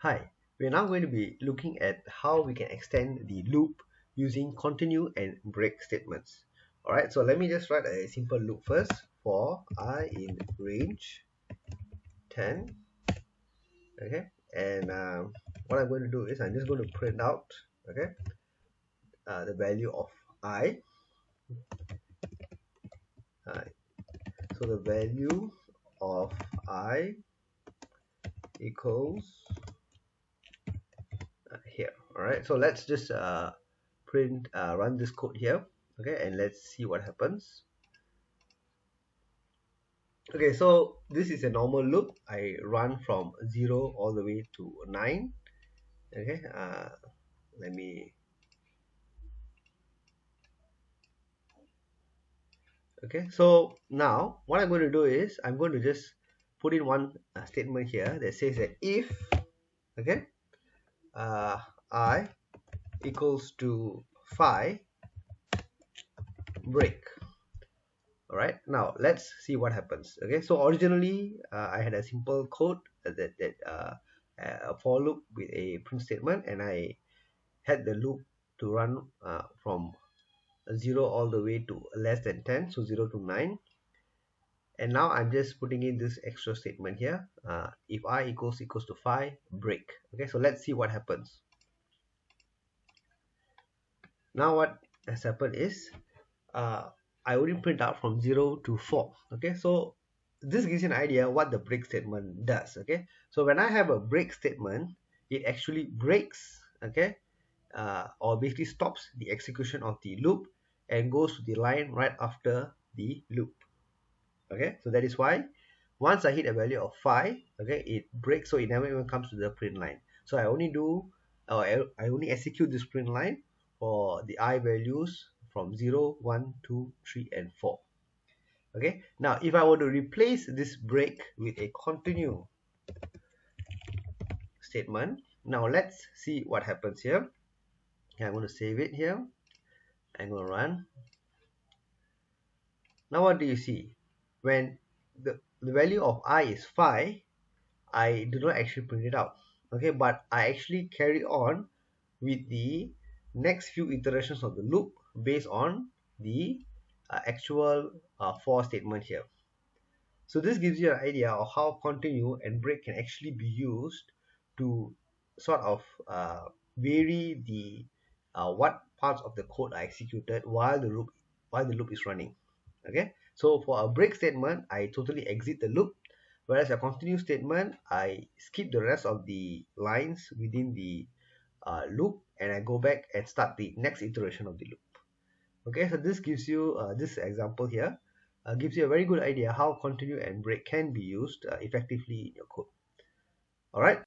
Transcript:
Hi, we are now going to be looking at how we can extend the loop using continue and break statements. Alright, so let me just write a simple loop first for I in range 10. Okay, and what I'm going to do is I'm just going to print out, okay, the value of I. So the value of I equals here. Alright, so let's just run this code here, okay, and let's see what happens. Okay, so this is a normal loop. I run from 0 all the way to 9. Okay, let me okay, so now what I'm going to do is I'm going to just put in one statement here that says that if, okay, I equals to 5, break. All right, now let's see what happens. Okay, so originally I had a simple code that a for loop with a print statement, and I had the loop to run from 0 all the way to less than 10, so 0 to 9. And now I'm just putting in this extra statement here. If I equals to 5, break. Okay, so let's see what happens. Now what has happened is I only print out from 0 to 4. Okay, so this gives you an idea what the break statement does. Okay, so when I have a break statement, it actually breaks, okay, or basically stops the execution of the loop and goes to the line right after the loop. Okay, so that is why once I hit a value of 5, okay, it breaks, so it never even comes to the print line. So I only do I only execute this print line for the I values from 0, 1, 2, 3, and 4. Okay, now if I were to replace this break with a continue statement, now let's see what happens here. Okay, I'm going to save it here. I'm going to run. Now what do you see? When the value of I is 5, I do not actually print it out. Okay, but I actually carry on with the next few iterations of the loop based on the actual for statement here. So this gives you an idea of how continue and break can actually be used to sort of vary the what parts of the code are executed while the loop is running. Okay, so for a break statement, I totally exit the loop, whereas a continue statement, I skip the rest of the lines within the loop, and I go back and start the next iteration of the loop. Okay, so this gives you this example here gives you a very good idea how continue and break can be used effectively in your code. All right.